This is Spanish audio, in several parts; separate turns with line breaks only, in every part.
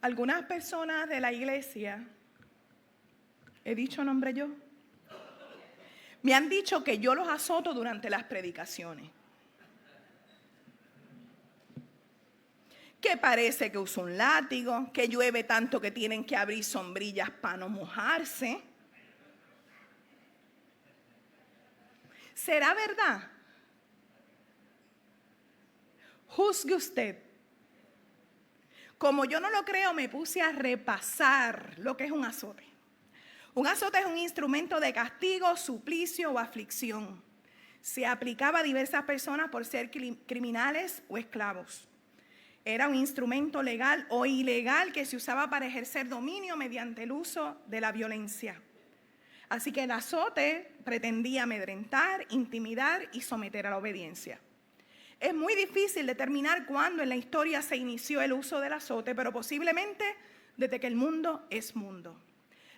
Algunas personas de la iglesia, ¿he dicho nombre yo? Me han dicho que yo los azoto durante las predicaciones. Que parece que uso un látigo, que llueve tanto que tienen que abrir sombrillas para no mojarse. ¿Será verdad? Juzgue usted. Como yo no lo creo, me puse a repasar lo que es un azote. Un azote es un instrumento de castigo, suplicio o aflicción. Se aplicaba a diversas personas por ser criminales o esclavos. Era un instrumento legal o ilegal que se usaba para ejercer dominio mediante el uso de la violencia. Así que el azote pretendía amedrentar, intimidar y someter a la obediencia. Es muy difícil determinar cuándo en la historia se inició el uso del azote, pero posiblemente desde que el mundo es mundo.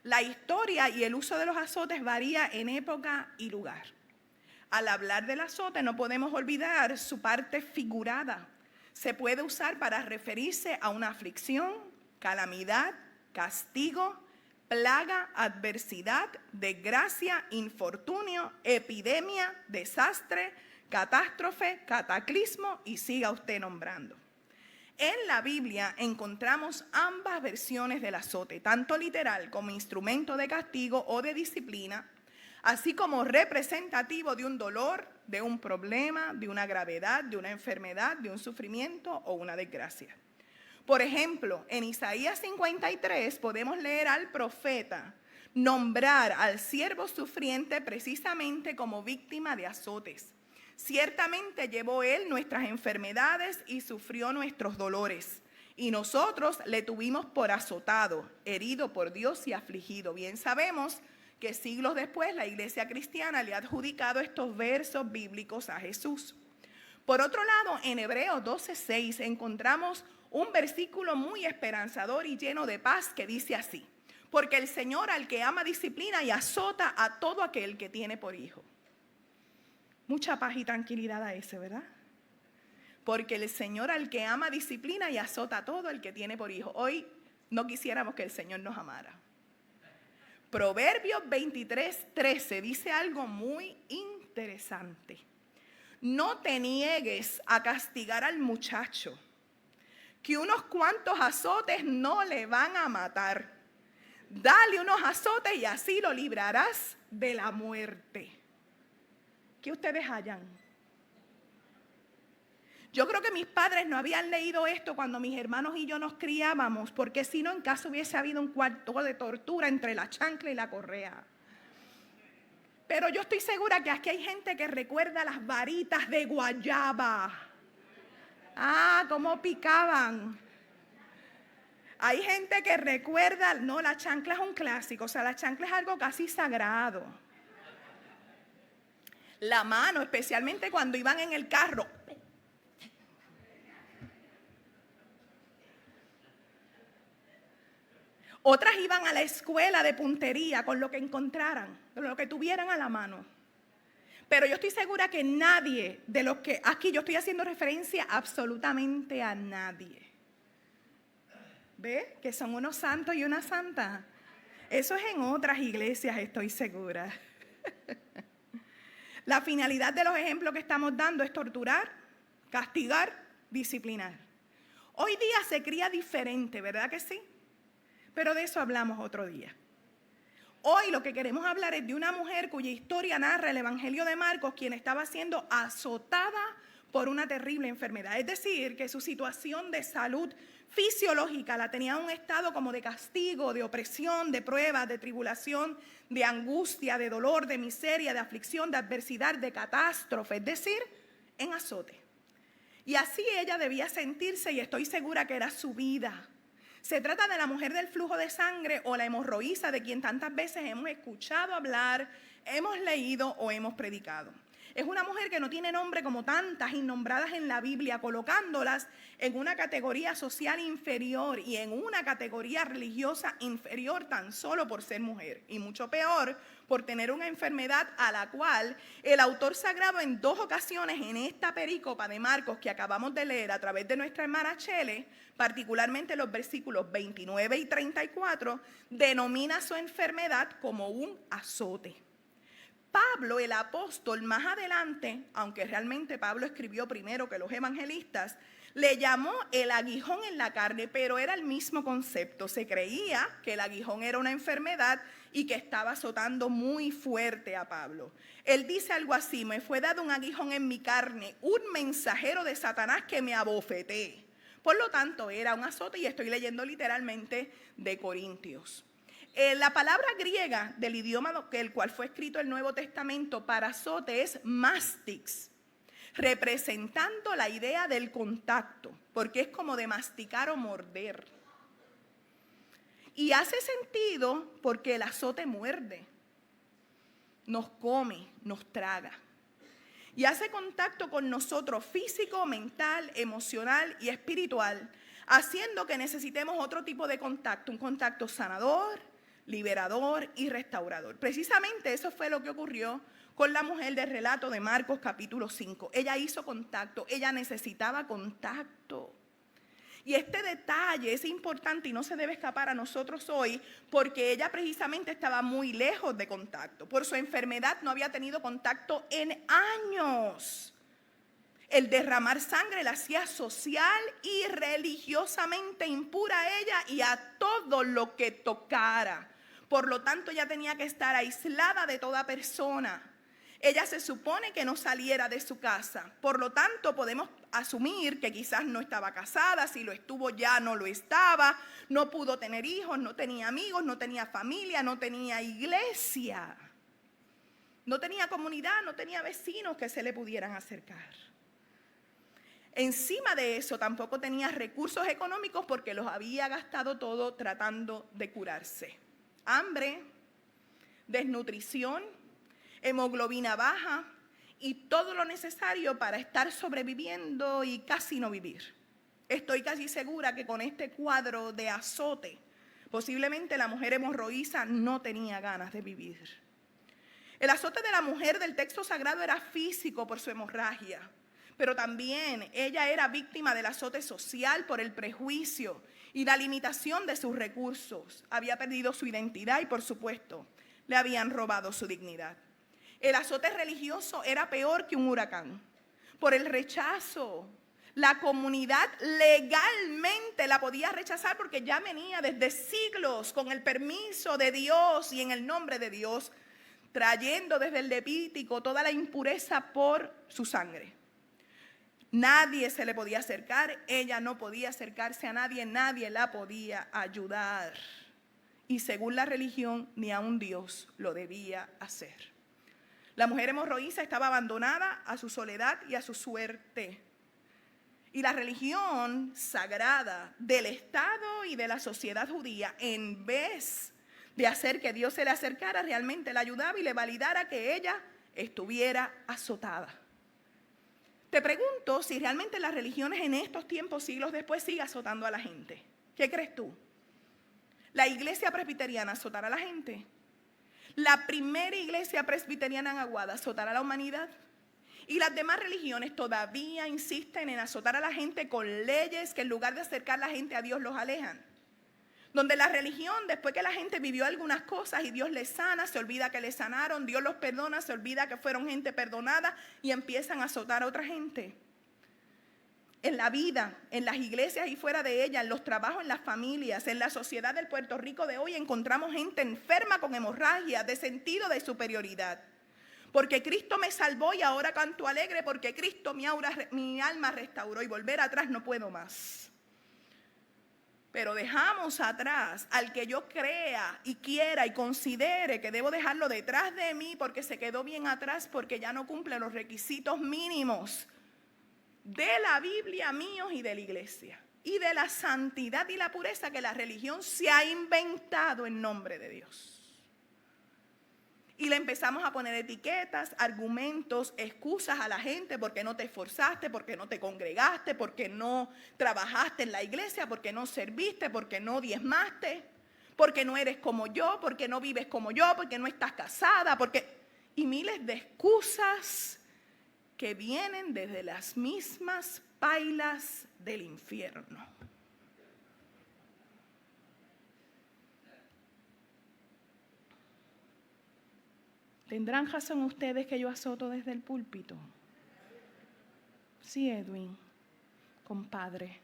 La historia y el uso de los azotes varía en época y lugar. Al hablar del azote no podemos olvidar su parte figurada. Se puede usar para referirse a una aflicción, calamidad, castigo, plaga, adversidad, desgracia, infortunio, epidemia, desastre, catástrofe, cataclismo y siga usted nombrando. En la Biblia encontramos ambas versiones del azote, tanto literal como instrumento de castigo o de disciplina, así como representativo de un dolor, de un problema, de una gravedad, de una enfermedad, de un sufrimiento o una desgracia. Por ejemplo, en Isaías 53 podemos leer al profeta nombrar al siervo sufriente precisamente como víctima de azotes. Ciertamente llevó él nuestras enfermedades y sufrió nuestros dolores. Y nosotros le tuvimos por azotado, herido por Dios y afligido. Bien sabemos que siglos después la iglesia cristiana le ha adjudicado estos versos bíblicos a Jesús. Por otro lado, en Hebreos 12:6 encontramos un versículo muy esperanzador y lleno de paz que dice así: porque el Señor al que ama disciplina y azota a todo aquel que tiene por hijo. Mucha paz y tranquilidad a ese, ¿verdad? Porque el Señor al que ama disciplina y azota a todo el que tiene por hijo. Hoy no quisiéramos que el Señor nos amara. Proverbios 23:13 dice algo muy interesante. No te niegues a castigar al muchacho, que unos cuantos azotes no le van a matar. Dale unos azotes y así lo librarás de la muerte. ¿Qué ustedes hallan? Yo creo que mis padres no habían leído esto cuando mis hermanos y yo nos criábamos, porque si no, en caso hubiese habido un cuarto de tortura entre la chancla y la correa. Pero yo estoy segura que aquí hay gente que recuerda las varitas de guayaba. Ah, cómo picaban. Hay gente que recuerda, no, la chancla es un clásico, o sea, la chancla es algo casi sagrado. La mano, especialmente cuando iban en el carro. Otras iban a la escuela de puntería con lo que encontraran, con lo que tuvieran a la mano. Pero yo estoy segura que nadie de los que aquí yo estoy haciendo referencia absolutamente a nadie. ¿Ve? Que son unos santos y una santa. Eso es en otras iglesias, estoy segura. La finalidad de los ejemplos que estamos dando es torturar, castigar, disciplinar. Hoy día se cría diferente, ¿verdad que sí? Pero de eso hablamos otro día. Hoy lo que queremos hablar es de una mujer cuya historia narra el Evangelio de Marcos, quien estaba siendo azotada por una terrible enfermedad. Es decir, que su situación de salud fisiológica la tenía en un estado como de castigo, de opresión, de prueba, de tribulación, de angustia, de dolor, de miseria, de aflicción, de adversidad, de catástrofe, es decir, en azote. Y así ella debía sentirse, y estoy segura que era su vida. Se trata de la mujer del flujo de sangre o la hemorroísa, de quien tantas veces hemos escuchado hablar, hemos leído o hemos predicado. Es una mujer que no tiene nombre como tantas innombradas en la Biblia, colocándolas en una categoría social inferior y en una categoría religiosa inferior tan solo por ser mujer. Y mucho peor, por tener una enfermedad a la cual el autor sagrado en 2 ocasiones en esta perícopa de Marcos que acabamos de leer a través de nuestra hermana Chele, particularmente los versículos 29 y 34, denomina su enfermedad como un azote. Pablo, el apóstol, más adelante, aunque realmente Pablo escribió primero que los evangelistas, le llamó el aguijón en la carne, pero era el mismo concepto. Se creía que el aguijón era una enfermedad y que estaba azotando muy fuerte a Pablo. Él dice algo así: me fue dado un aguijón en mi carne, un mensajero de Satanás que me abofeté. Por lo tanto, era un azote, y estoy leyendo literalmente de Corintios. La palabra griega del idioma el cual fue escrito el Nuevo Testamento para azote es mastix, representando la idea del contacto, porque es como de masticar o morder. Y hace sentido porque el azote muerde, nos come, nos traga. Y hace contacto con nosotros físico, mental, emocional y espiritual, haciendo que necesitemos otro tipo de contacto, un contacto sanador, liberador y restaurador. Precisamente eso fue lo que ocurrió con la mujer del relato de Marcos capítulo 5. Ella hizo contacto, ella necesitaba contacto. Y este detalle es importante y no se debe escapar a nosotros hoy, porque ella precisamente estaba muy lejos de contacto. Por su enfermedad no había tenido contacto en años. El derramar sangre la hacía social y religiosamente impura a ella y a todo lo que tocara. Por lo tanto, ella tenía que estar aislada de toda persona. Ella se supone que no saliera de su casa. Por lo tanto, podemos asumir que quizás no estaba casada, si lo estuvo ya no lo estaba, no pudo tener hijos, no tenía amigos, no tenía familia, no tenía iglesia, no tenía comunidad, no tenía vecinos que se le pudieran acercar. Encima de eso, tampoco tenía recursos económicos porque los había gastado todo tratando de curarse. Hambre, desnutrición, hemoglobina baja y todo lo necesario para estar sobreviviendo y casi no vivir. Estoy casi segura que con este cuadro de azote, posiblemente la mujer hemorroísa no tenía ganas de vivir. El azote de la mujer del texto sagrado era físico por su hemorragia, pero también ella era víctima del azote social por el prejuicio y la limitación de sus recursos. Había perdido su identidad y, por supuesto, le habían robado su dignidad. El azote religioso era peor que un huracán. Por el rechazo, la comunidad legalmente la podía rechazar porque ya venía desde siglos con el permiso de Dios y en el nombre de Dios, trayendo desde el Levítico toda la impureza por su sangre. Nadie se le podía acercar, ella no podía acercarse a nadie, nadie la podía ayudar. Y según la religión, ni a un Dios lo debía hacer. La mujer hemorroísa estaba abandonada a su soledad y a su suerte. Y la religión sagrada del Estado y de la sociedad judía, en vez de hacer que Dios se le acercara, realmente la ayudaba y le validara que ella estuviera azotada. Te pregunto si realmente las religiones en estos tiempos, siglos después, siguen azotando a la gente. ¿Qué crees tú? ¿La iglesia presbiteriana azotará a la gente? ¿La primera iglesia presbiteriana en Aguada azotará a la humanidad? Y las demás religiones todavía insisten en azotar a la gente con leyes que en lugar de acercar a la gente a Dios los alejan. Donde la religión, después que la gente vivió algunas cosas y Dios les sana, se olvida que les sanaron, Dios los perdona, se olvida que fueron gente perdonada y empiezan a azotar a otra gente. En la vida, en las iglesias y fuera de ellas, en los trabajos, en las familias, en la sociedad del Puerto Rico de hoy, encontramos gente enferma con hemorragia, de sentido de superioridad. Porque Cristo me salvó y ahora canto alegre, porque Cristo mi alma restauró y volver atrás no puedo más. Pero dejamos atrás al que yo crea y quiera y considere que debo dejarlo detrás de mí porque se quedó bien atrás, porque ya no cumple los requisitos mínimos de la Biblia míos y de la iglesia. Y de la santidad y la pureza que la religión se ha inventado en nombre de Dios. Y le empezamos a poner etiquetas, argumentos, excusas a la gente porque no te esforzaste, porque no te congregaste, porque no trabajaste en la iglesia, porque no serviste, porque no diezmaste, porque no eres como yo, porque no vives como yo, porque no estás casada, y miles de excusas que vienen desde las mismas pailas del infierno. ¿Tendrán razón ustedes que yo azoto desde el púlpito? Sí, Edwin, compadre,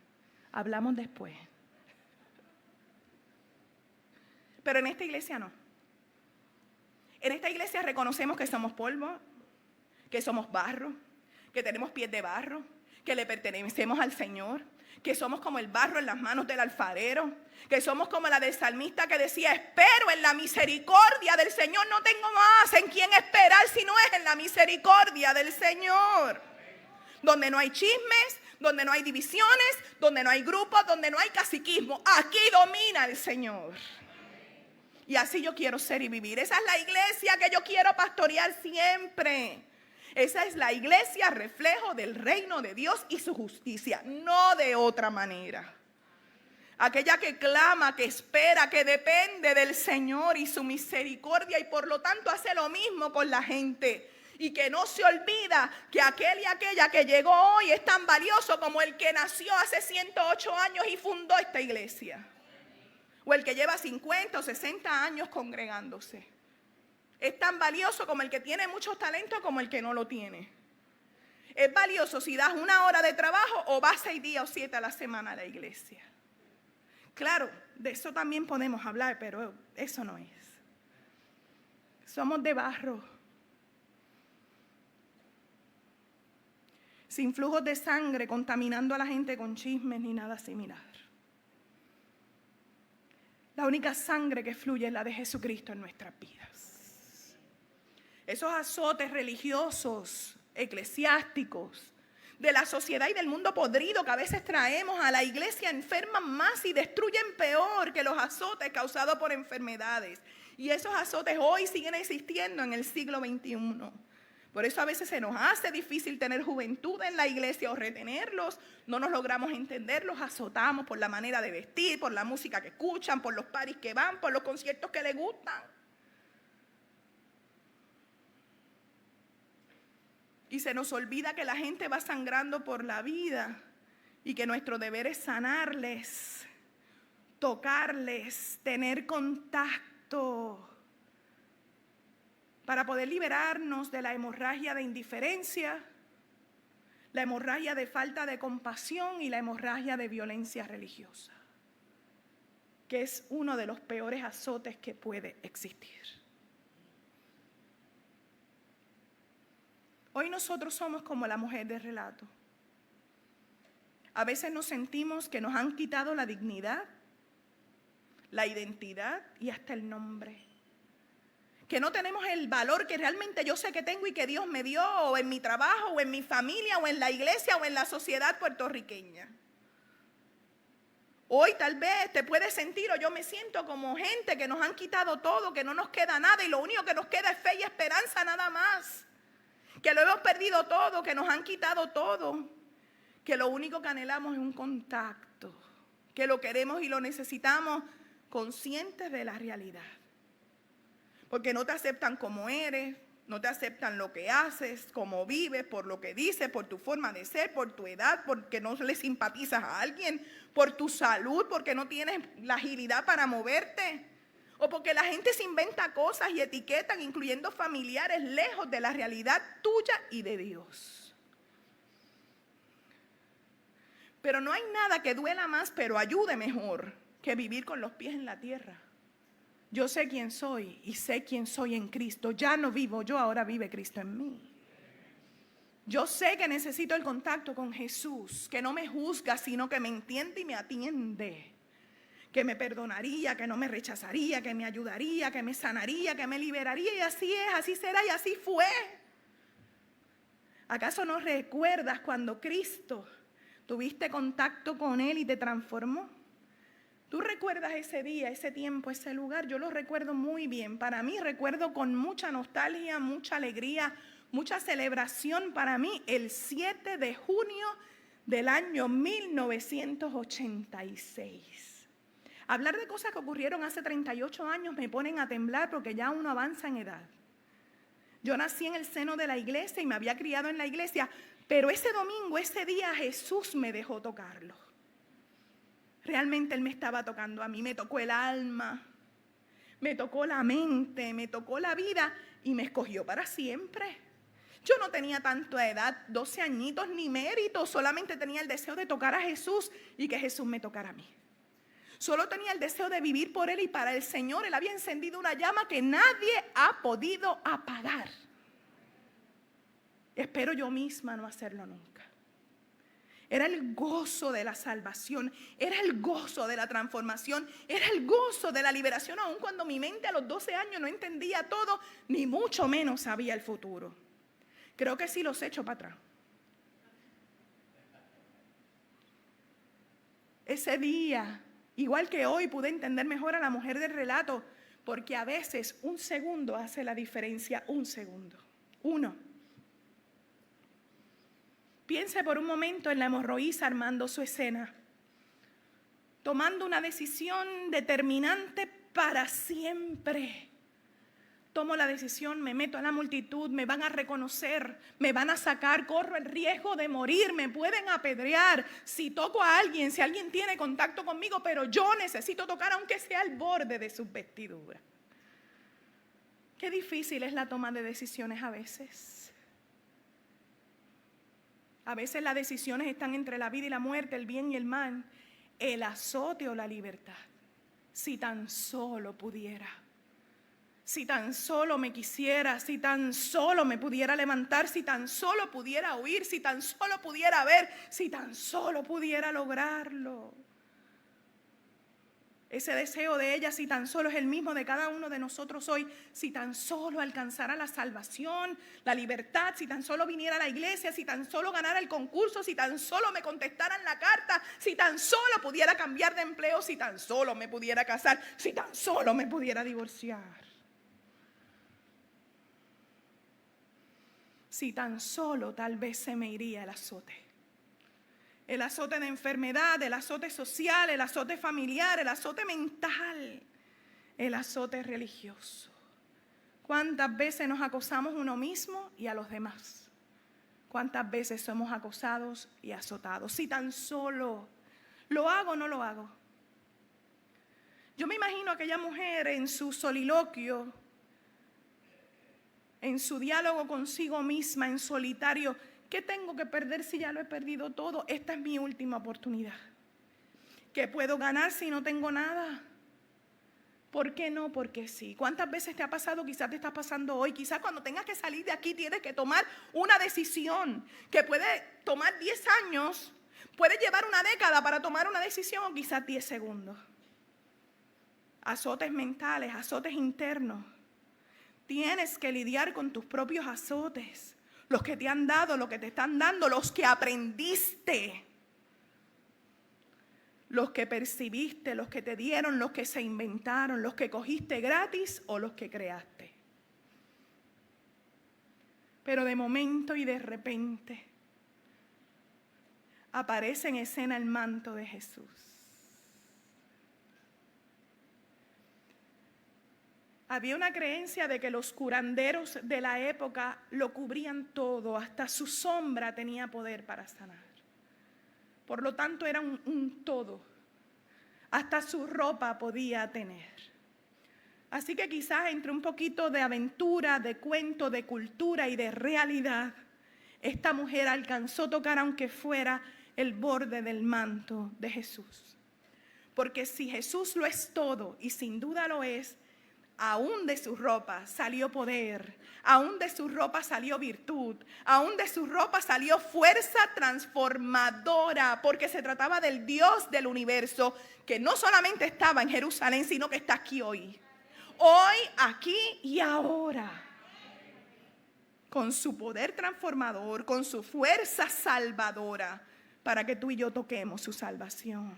hablamos después. Pero en esta iglesia no. En esta iglesia reconocemos que somos polvo, que somos barro, que tenemos pies de barro, que le pertenecemos al Señor, que somos como el barro en las manos del alfarero, que somos como la del salmista que decía, espero en la misericordia del Señor, no tengo más en quién esperar si no es en la misericordia del Señor. Donde no hay chismes, donde no hay divisiones, donde no hay grupos, donde no hay caciquismo, aquí domina el Señor. Y así yo quiero ser y vivir. Esa es la iglesia que yo quiero pastorear siempre. Esa es la iglesia reflejo del reino de Dios y su justicia, no de otra manera. Aquella que clama, que espera, que depende del Señor y su misericordia y por lo tanto hace lo mismo con la gente. Y que no se olvida que aquel y aquella que llegó hoy es tan valioso como el que nació hace 108 años y fundó esta iglesia. O el que lleva 50 o 60 años congregándose. Es tan valioso como el que tiene muchos talentos como el que no lo tiene. Es valioso si das 1 hora de trabajo o vas 6 días o 7 a la semana a la iglesia. Claro, de eso también podemos hablar, pero eso no es. Somos de barro. Sin flujos de sangre, contaminando a la gente con chismes ni nada similar. La única sangre que fluye es la de Jesucristo en nuestras vidas. Esos azotes religiosos, eclesiásticos, de la sociedad y del mundo podrido que a veces traemos a la iglesia enferman más y destruyen peor que los azotes causados por enfermedades. Y esos azotes hoy siguen existiendo en el siglo XXI. Por eso a veces se nos hace difícil tener juventud en la iglesia o retenerlos. No nos logramos entender, los azotamos por la manera de vestir, por la música que escuchan, por los paris que van, por los conciertos que les gustan. Y se nos olvida que la gente va sangrando por la vida y que nuestro deber es sanarles, tocarles, tener contacto para poder liberarnos de la hemorragia de indiferencia, la hemorragia de falta de compasión y la hemorragia de violencia religiosa, que es uno de los peores azotes que puede existir. Hoy nosotros somos como la mujer del relato. A veces nos sentimos que nos han quitado la dignidad, la identidad y hasta el nombre. Que no tenemos el valor que realmente yo sé que tengo y que Dios me dio, o en mi trabajo, o en mi familia, o en la iglesia, o en la sociedad puertorriqueña. Hoy tal vez te puedes sentir, o yo me siento como gente que nos han quitado todo, que no nos queda nada y lo único que nos queda es fe y esperanza nada más. Que lo hemos perdido todo, que nos han quitado todo, que lo único que anhelamos es un contacto, que lo queremos y lo necesitamos conscientes de la realidad. Porque no te aceptan como eres, no te aceptan lo que haces, cómo vives, por lo que dices, por tu forma de ser, por tu edad, porque no le simpatizas a alguien, por tu salud, porque no tienes la agilidad para moverte. O porque la gente se inventa cosas y etiquetan, incluyendo familiares, lejos de la realidad tuya y de Dios. Pero no hay nada que duela más, pero ayude mejor, que vivir con los pies en la tierra. Yo sé quién soy y sé quién soy en Cristo. Ya no vivo yo, ahora vive Cristo en mí. Yo sé que necesito el contacto con Jesús, que no me juzga, sino que me entiende y me atiende. Que me perdonaría, que no me rechazaría, que me ayudaría, que me sanaría, que me liberaría. Y así es, así será y así fue. ¿Acaso no recuerdas cuando Cristo tuviste contacto con Él y te transformó? ¿Tú tú recuerdas ese día, ese tiempo, ese lugar, yo lo recuerdo muy bien. Para mí recuerdo con mucha nostalgia, mucha alegría, mucha celebración. Para mí el 7 de junio del año 1986. Hablar de cosas que ocurrieron hace 38 años me ponen a temblar porque ya uno avanza en edad. Yo nací en el seno de la iglesia y me había criado en la iglesia, pero ese domingo, ese día, Jesús me dejó tocarlo. Realmente Él me estaba tocando a mí, me tocó el alma, me tocó la mente, me tocó la vida y me escogió para siempre. Yo no tenía tanta edad, 12 añitos ni mérito, solamente tenía el deseo de tocar a Jesús y que Jesús me tocara a mí. Solo tenía el deseo de vivir por Él y para el Señor. Él había encendido una llama que nadie ha podido apagar. Espero yo misma no hacerlo nunca. Era el gozo de la salvación, era el gozo de la transformación, era el gozo de la liberación, aun cuando mi mente a los 12 años no entendía todo, ni mucho menos sabía el futuro. Creo que sí los echo para atrás. Ese día, igual que hoy, pude entender mejor a la mujer del relato, porque a veces un segundo hace la diferencia, un segundo. Uno. Piense por un momento en la hemorroísa armando su escena, tomando una decisión determinante para siempre. Tomo la decisión, me meto a la multitud, me van a reconocer, me van a sacar, corro el riesgo de morir, me pueden apedrear. Si toco a alguien, si alguien tiene contacto conmigo, pero yo necesito tocar aunque sea el borde de sus vestiduras. Qué difícil es la toma de decisiones a veces. A veces las decisiones están entre la vida y la muerte, el bien y el mal, el azote o la libertad. Si tan solo pudiera, si tan solo me quisiera, si tan solo me pudiera levantar, si tan solo pudiera oír, si tan solo pudiera ver, si tan solo pudiera lograrlo. Ese deseo de ella, si tan solo es el mismo de cada uno de nosotros hoy, si tan solo alcanzara la salvación, la libertad, si tan solo viniera a la iglesia, si tan solo ganara el concurso, si tan solo me contestaran la carta, si tan solo pudiera cambiar de empleo, si tan solo me pudiera casar, si tan solo me pudiera divorciar. Si tan solo tal vez se me iría el azote. El azote de enfermedad, el azote social, el azote familiar, el azote mental, el azote religioso. ¿Cuántas veces nos acosamos uno mismo y a los demás? ¿Cuántas veces somos acosados y azotados? Si tan solo, ¿lo hago o no lo hago? Yo me imagino a aquella mujer en su soliloquio, en su diálogo consigo misma, en solitario. ¿Qué tengo que perder si ya lo he perdido todo? Esta es mi última oportunidad. ¿Qué puedo ganar si no tengo nada? ¿Por qué no? Porque sí. ¿Cuántas veces te ha pasado? Quizás te está pasando hoy. Quizás cuando tengas que salir de aquí tienes que tomar una decisión que puede tomar 10 años, puede llevar una década para tomar una decisión o quizás 10 segundos. Azotes mentales, azotes internos. Tienes que lidiar con tus propios azotes. Los que te han dado, los que te están dando, los que aprendiste, los que percibiste, los que te dieron, los que se inventaron, los que cogiste gratis o los que creaste. Pero de momento y de repente aparece en escena el manto de Jesús. Había una creencia de que los curanderos de la época lo cubrían todo, hasta su sombra tenía poder para sanar. Por lo tanto era un todo, hasta su ropa podía tener. Así que quizás entre un poquito de aventura, de cuento, de cultura y de realidad, esta mujer alcanzó a tocar aunque fuera el borde del manto de Jesús. Porque si Jesús lo es todo, y sin duda lo es, aún de su ropa salió poder, aún de su ropa salió virtud, aún de su ropa salió fuerza transformadora, porque se trataba del Dios del universo, que no solamente estaba en Jerusalén, sino que está aquí hoy. Hoy, aquí y ahora. Con su poder transformador, con su fuerza salvadora, para que tú y yo toquemos su salvación.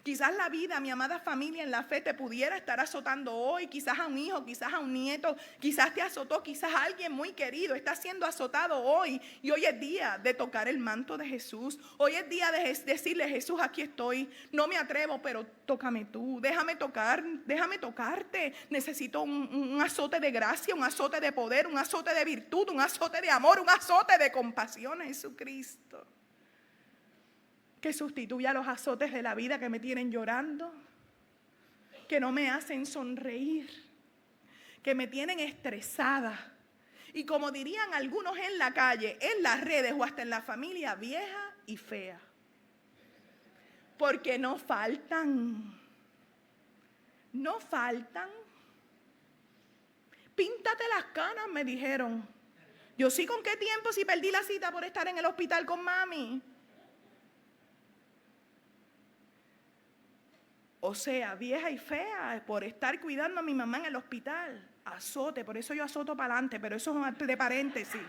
Quizás la vida, mi amada familia en la fe, te pudiera estar azotando hoy, quizás a un hijo, quizás a un nieto, quizás te azotó, quizás a alguien muy querido está siendo azotado hoy. Y hoy es día de tocar el manto de Jesús. Hoy es día de decirle: Jesús, aquí estoy, no me atrevo, pero tócame tú, déjame tocarte. Necesito un azote de gracia, un azote de poder, un azote de virtud, un azote de amor, un azote de compasión a Jesucristo. Que sustituya los azotes de la vida que me tienen llorando, que no me hacen sonreír, que me tienen estresada. Y como dirían algunos en la calle, en las redes o hasta en la familia, vieja y fea. Porque no faltan. Píntate las canas, me dijeron. Yo sí, ¿con qué tiempo si perdí la cita por estar en el hospital con mami? O sea, vieja y fea por estar cuidando a mi mamá en el hospital. Azote, por eso yo azoto para adelante, pero eso es de paréntesis.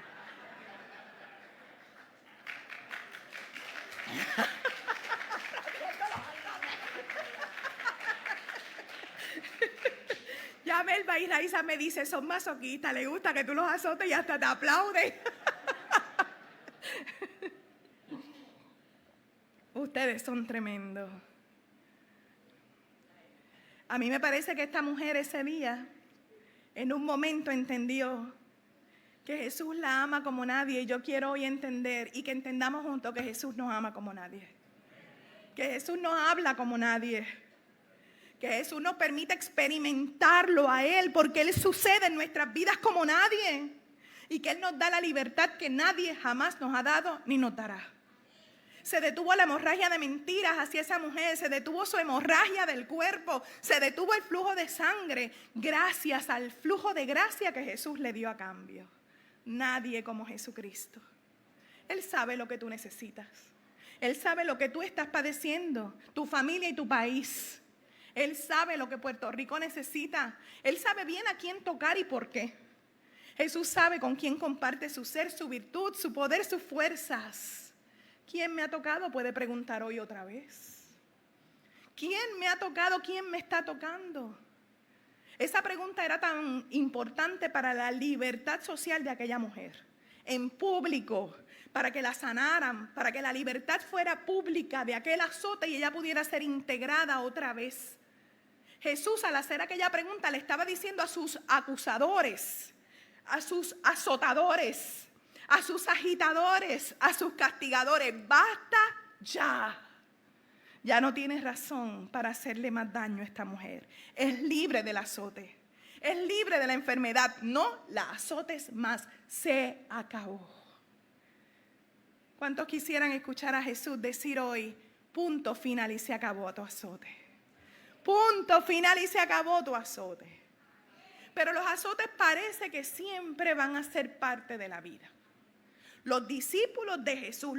Ya Melba y Raiza me dice: son masoquistas, le gusta que tú los azotes y hasta te aplauden. Ustedes son tremendos. A mí me parece que esta mujer ese día, en un momento entendió que Jesús la ama como nadie. Y yo quiero hoy entender y que entendamos juntos que Jesús nos ama como nadie. Que Jesús nos habla como nadie. Que Jesús nos permite experimentarlo a Él, porque Él sucede en nuestras vidas como nadie. Y que Él nos da la libertad que nadie jamás nos ha dado ni nos dará. Se detuvo la hemorragia de mentiras hacia esa mujer, se detuvo su hemorragia del cuerpo, se detuvo el flujo de sangre gracias al flujo de gracia que Jesús le dio a cambio. Nadie como Jesucristo. Él sabe lo que tú necesitas. Él sabe lo que tú estás padeciendo, tu familia y tu país. Él sabe lo que Puerto Rico necesita. Él sabe bien a quién tocar y por qué. Jesús sabe con quién comparte su ser, su virtud, su poder, sus fuerzas. ¿Quién me ha tocado? Puede preguntar hoy otra vez. ¿Quién me ha tocado? ¿Quién me está tocando? Esa pregunta era tan importante para la libertad social de aquella mujer. En público, para que la sanaran, para que la libertad fuera pública de aquel azote y ella pudiera ser integrada otra vez. Jesús, al hacer aquella pregunta, le estaba diciendo a sus acusadores, a sus azotadores, a sus agitadores, a sus castigadores: basta ya. Ya no tienes razón para hacerle más daño a esta mujer. Es libre del azote. Es libre de la enfermedad. No la azotes más. Se acabó. ¿Cuántos quisieran escuchar a Jesús decir hoy: punto final y se acabó tu azote? Punto final y se acabó tu azote. Pero los azotes parece que siempre van a ser parte de la vida. Los discípulos de Jesús,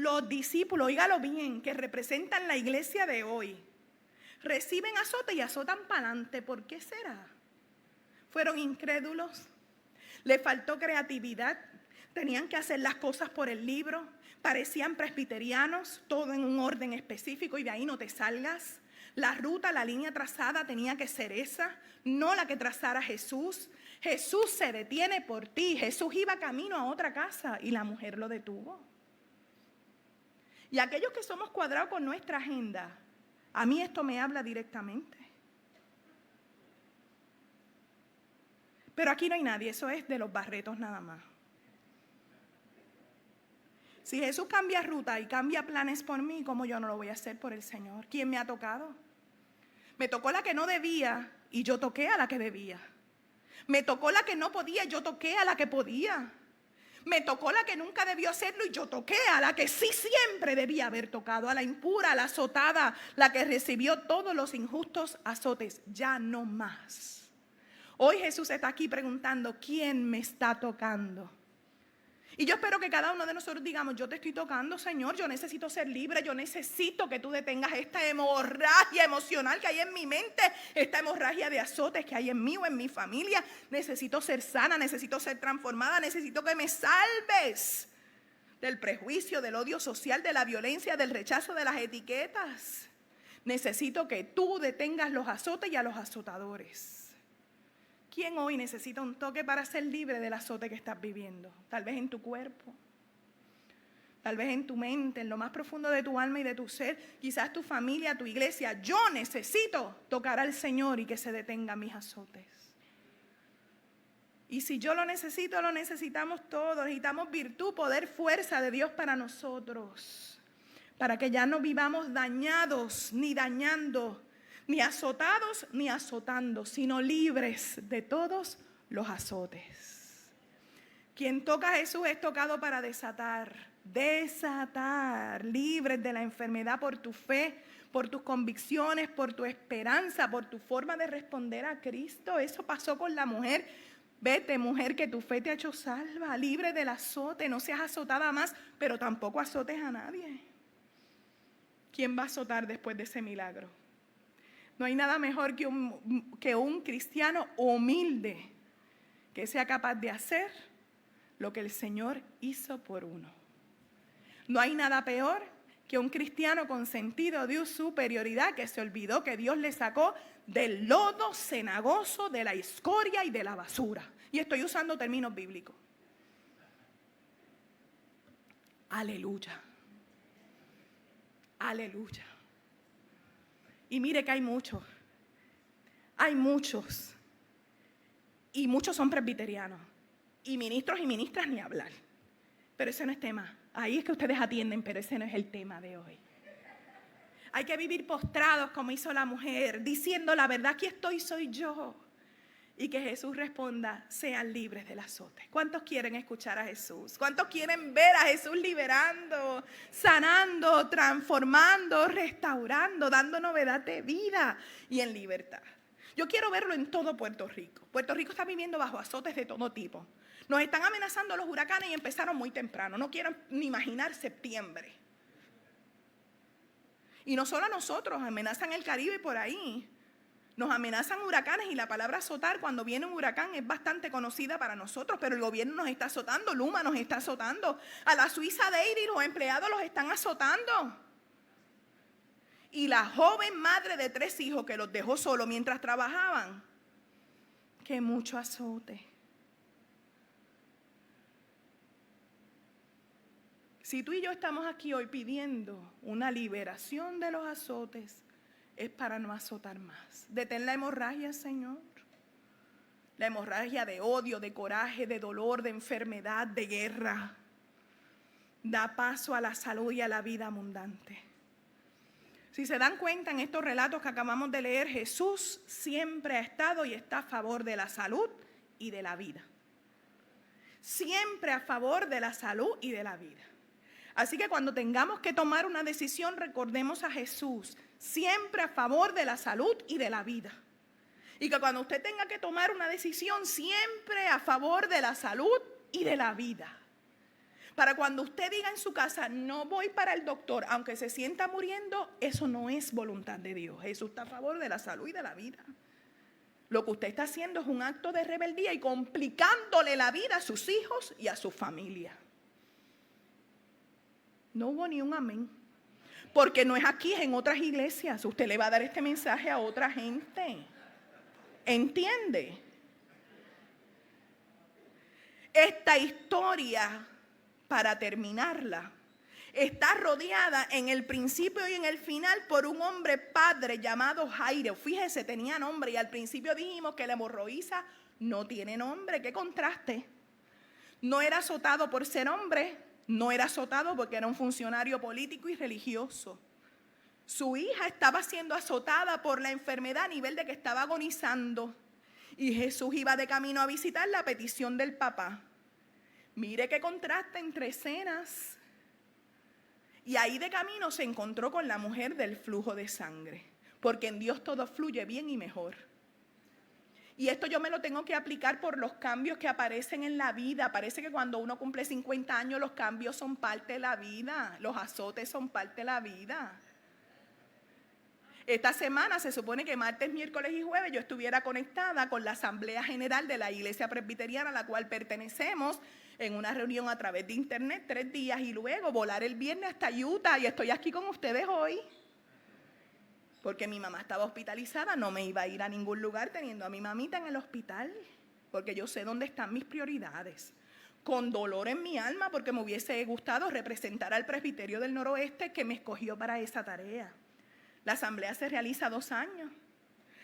oígalo bien, que representan la iglesia de hoy, reciben azote y azotan para adelante. ¿Por qué será? Fueron incrédulos, les faltó creatividad, tenían que hacer las cosas por el libro, parecían presbiterianos, todo en un orden específico y de ahí no te salgas. La ruta, la línea trazada tenía que ser esa, no la que trazara Jesús. Jesús se detiene por ti. Jesús iba camino a otra casa y la mujer lo detuvo. Y aquellos que somos cuadrados con nuestra agenda, a mí esto me habla directamente. Pero aquí no hay nadie, eso es de los Barretos nada más. Si Jesús cambia ruta y cambia planes por mí, ¿cómo yo no lo voy a hacer por el Señor? ¿Quién me ha tocado? Me tocó la que no debía y yo toqué a la que debía. Me tocó la que no podía y yo toqué a la que podía. Me tocó la que nunca debió hacerlo y yo toqué a la que sí siempre debía haber tocado. A la impura, a la azotada, la que recibió todos los injustos azotes. Ya no más. Hoy Jesús está aquí preguntando: ¿quién me está tocando? Y yo espero que cada uno de nosotros digamos: yo te estoy tocando, Señor, yo necesito ser libre, yo necesito que tú detengas esta hemorragia emocional que hay en mi mente, esta hemorragia de azotes que hay en mí o en mi familia. Necesito ser sana, necesito ser transformada, necesito que me salves del prejuicio, del odio social, de la violencia, del rechazo, de las etiquetas. necesito que tú detengas los azotes y a los azotadores. ¿Quién hoy necesita un toque para ser libre del azote que estás viviendo? Tal vez en tu cuerpo, tal vez en tu mente, en lo más profundo de tu alma y de tu ser, quizás tu familia, tu iglesia. Yo necesito tocar al Señor y que se detengan mis azotes. Y si yo lo necesito, lo necesitamos todos. Necesitamos virtud, poder, fuerza de Dios para nosotros. Para que ya no vivamos dañados, ni dañando, ni azotados, ni azotando, sino libres de todos los azotes. Quien toca a Jesús es tocado para desatar, libres de la enfermedad por tu fe, por tus convicciones, por tu esperanza, por tu forma de responder a Cristo. Eso pasó con la mujer. Vete, mujer, que tu fe te ha hecho salva, libre del azote, no seas azotada más, pero tampoco azotes a nadie. ¿Quién va a azotar después de ese milagro? No hay nada mejor que un cristiano humilde que sea capaz de hacer lo que el Señor hizo por uno. No hay nada peor que un cristiano con sentido de superioridad que se olvidó que Dios le sacó del lodo cenagoso, de la escoria y de la basura. Y estoy usando términos bíblicos. Aleluya. Aleluya. Y mire que hay muchos. Hay muchos. Y muchos son presbiterianos. Y ministros y ministras ni hablar. Pero ese no es tema. Ahí es que ustedes atienden, pero ese no es el tema de hoy. Hay que vivir postrados como hizo la mujer, diciendo la verdad, aquí estoy, soy yo. Y que Jesús responda, sean libres del azote. ¿Cuántos quieren escuchar a Jesús? ¿Cuántos quieren ver a Jesús liberando, sanando, transformando, restaurando, dando novedad de vida y en libertad? Yo quiero verlo en todo Puerto Rico. Puerto Rico está viviendo bajo azotes de todo tipo. Nos están amenazando los huracanes y empezaron muy temprano. No quiero ni imaginar septiembre. Y no solo a nosotros, amenazan el Caribe y por ahí. Nos amenazan huracanes y la palabra azotar cuando viene un huracán es bastante conocida para nosotros, pero el gobierno nos está azotando, Luma nos está azotando, a la Suiza Dairy los empleados los están azotando. Y la joven madre de 3 hijos que los dejó solos mientras trabajaban, que mucho azote. Si tú y yo estamos aquí hoy pidiendo una liberación de los azotes, es para no azotar más. Detén la hemorragia, Señor. La hemorragia de odio, de coraje, de dolor, de enfermedad, de guerra. Da paso a la salud y a la vida abundante. Si se dan cuenta en estos relatos que acabamos de leer, Jesús siempre ha estado y está a favor de la salud y de la vida. Siempre a favor de la salud y de la vida. Así que cuando tengamos que tomar una decisión, recordemos a Jesús, siempre a favor de la salud y de la vida. Y que cuando usted tenga que tomar una decisión, siempre a favor de la salud y de la vida. Para cuando usted diga en su casa, no voy para el doctor, aunque se sienta muriendo, eso no es voluntad de Dios. Jesús está a favor de la salud y de la vida. Lo que usted está haciendo es un acto de rebeldía y complicándole la vida a sus hijos y a su familia. No hubo ni un amén. Porque no es aquí, es en otras iglesias. Usted le va a dar este mensaje a otra gente. ¿Entiende? Esta historia, para terminarla, está rodeada en el principio y en el final por un hombre padre llamado Jairo. Fíjese, tenía nombre y al principio dijimos que la hemorroísa no tiene nombre. ¡Qué contraste! No era azotado por ser hombre. No era azotado porque era un funcionario político y religioso. Su hija estaba siendo azotada por la enfermedad a nivel de que estaba agonizando. Y Jesús iba de camino a visitar la petición del papá. Mire qué contraste entre escenas. Y ahí de camino se encontró con la mujer del flujo de sangre. Porque en Dios todo fluye bien y mejor. Y esto yo me lo tengo que aplicar por los cambios que aparecen en la vida. Parece que cuando uno cumple 50 años los cambios son parte de la vida. Los azotes son parte de la vida. Esta semana se supone que martes, miércoles y jueves yo estuviera conectada con la Asamblea General de la Iglesia Presbiteriana a la cual pertenecemos en una reunión a través de internet 3 días y luego volar el viernes hasta Utah y estoy aquí con ustedes hoy. porque mi mamá estaba hospitalizada, no me iba a ir a ningún lugar teniendo a mi mamita en el hospital, porque yo sé dónde están mis prioridades. Con dolor en mi alma, porque me hubiese gustado representar al Presbiterio del Noroeste que me escogió para esa tarea. La asamblea se realiza 2 años.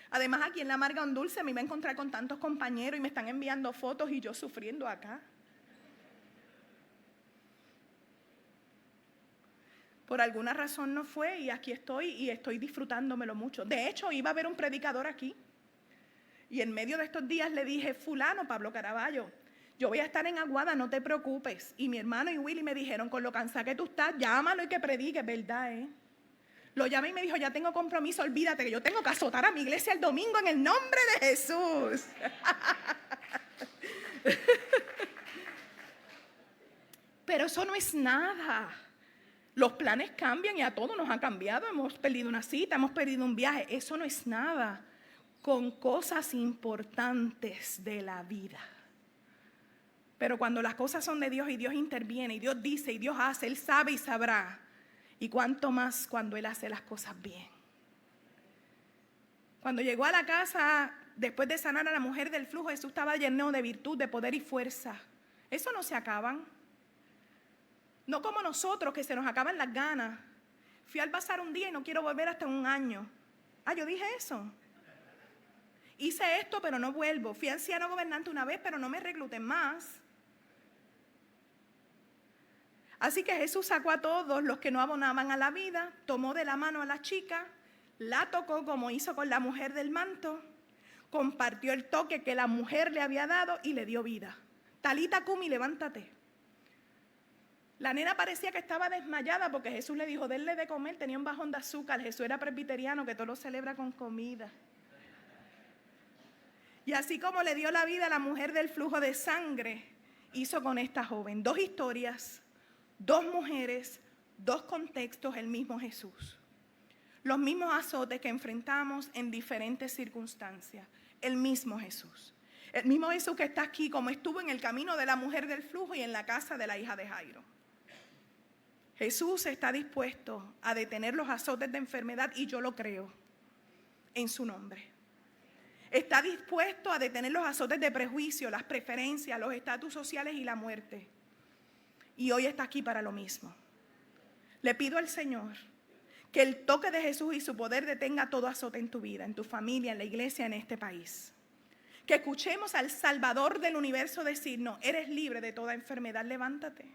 Además, aquí en La Amarga Un Dulce me iba a encontrar con tantos compañeros y me están enviando fotos y yo sufriendo acá. Por alguna razón no fue y aquí estoy y estoy disfrutándomelo mucho. De hecho, iba a haber un predicador aquí y en medio de estos días le dije, fulano, Pablo Caraballo, yo voy a estar en Aguada, no te preocupes. Y mi hermano y Willy me dijeron, con lo cansada que tú estás, llámalo y que predique, ¿verdad? Lo llamé y me dijo, ya tengo compromiso, olvídate que yo tengo que azotar a mi iglesia el domingo en el nombre de Jesús. Pero eso no es nada. Los planes cambian y a todos nos ha cambiado. Hemos perdido una cita, hemos perdido un viaje. Eso no es nada con cosas importantes de la vida. Pero cuando las cosas son de Dios y Dios interviene y Dios dice y Dios hace, Él sabe y sabrá. Y cuánto más cuando Él hace las cosas bien. Cuando llegó a la casa, después de sanar a la mujer del flujo, Jesús estaba lleno de virtud, de poder y fuerza. Eso no se acaban. No como nosotros, que se nos acaban las ganas. Fui al bazar un día y no quiero volver hasta 1 año. Yo dije eso. Hice esto, pero no vuelvo. Fui anciano gobernante una vez, pero no me recluten más. Así que Jesús sacó a todos los que no abonaban a la vida, tomó de la mano a la chica, la tocó como hizo con la mujer del manto, compartió el toque que la mujer le había dado y le dio vida. Talita cumi, levántate. La nena parecía que estaba desmayada porque Jesús le dijo, denle de comer, tenía un bajón de azúcar. Jesús era presbiteriano que todo lo celebra con comida. Y así como le dio la vida a la mujer del flujo de sangre, hizo con esta joven 2 historias, 2 mujeres, 2 contextos, el mismo Jesús. Los mismos azotes que enfrentamos en diferentes circunstancias, el mismo Jesús. El mismo Jesús que está aquí como estuvo en el camino de la mujer del flujo y en la casa de la hija de Jairo. Jesús está dispuesto a detener los azotes de enfermedad y yo lo creo en su nombre. Está dispuesto a detener los azotes de prejuicio, las preferencias, los estatus sociales y la muerte. Y hoy está aquí para lo mismo. Le pido al Señor que el toque de Jesús y su poder detenga todo azote en tu vida, en tu familia, en la iglesia, en este país. Que escuchemos al Salvador del universo decirnos, eres libre de toda enfermedad, levántate.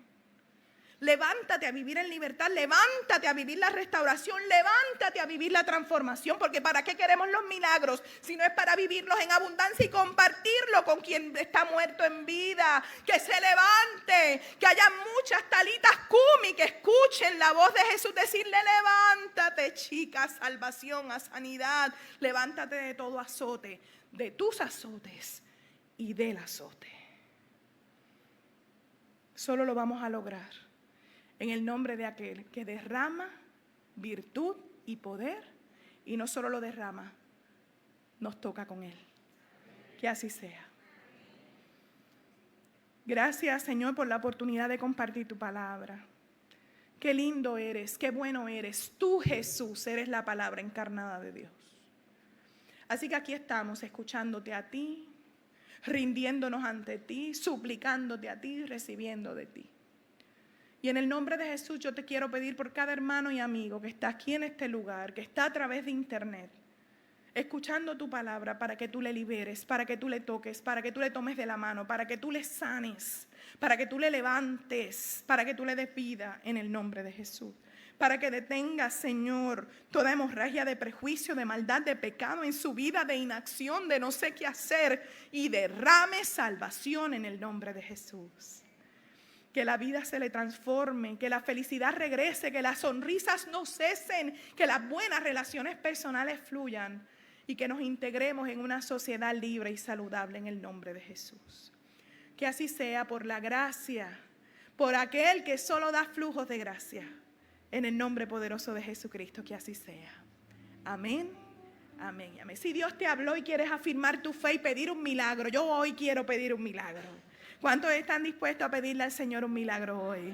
Levántate a vivir en libertad, levántate a vivir la restauración, levántate a vivir la transformación, porque ¿para qué queremos los milagros? Si no es para vivirlos en abundancia y compartirlo con quien está muerto en vida. Que se levante, que haya muchas talitas cumi que escuchen la voz de Jesús decirle, levántate chica, a salvación, a sanidad, levántate de todo azote, de tus azotes y del azote. Solo lo vamos a lograr en el nombre de aquel que derrama virtud y poder, y no solo lo derrama, nos toca con él. Que así sea. Gracias, Señor, por la oportunidad de compartir tu palabra. Qué lindo eres, qué bueno eres. Tú, Jesús, eres la palabra encarnada de Dios. Así que aquí estamos escuchándote a ti, rindiéndonos ante ti, suplicándote a ti, recibiendo de ti. Y en el nombre de Jesús yo te quiero pedir por cada hermano y amigo que está aquí en este lugar, que está a través de internet, escuchando tu palabra, para que tú le liberes, para que tú le toques, para que tú le tomes de la mano, para que tú le sanes, para que tú le levantes, para que tú le des vida en el nombre de Jesús. Para que detengas, Señor, toda hemorragia de prejuicio, de maldad, de pecado en su vida, de inacción, de no sé qué hacer, y derrame salvación en el nombre de Jesús. Que la vida se le transforme, que la felicidad regrese, que las sonrisas no cesen, que las buenas relaciones personales fluyan y que nos integremos en una sociedad libre y saludable en el nombre de Jesús. Que así sea por la gracia, por aquel que solo da flujos de gracia. En el nombre poderoso de Jesucristo, que así sea. Amén, amén, amén. Si Dios te habló y quieres afirmar tu fe y pedir un milagro, yo hoy quiero pedir un milagro. ¿Cuántos están dispuestos a pedirle al Señor un milagro hoy?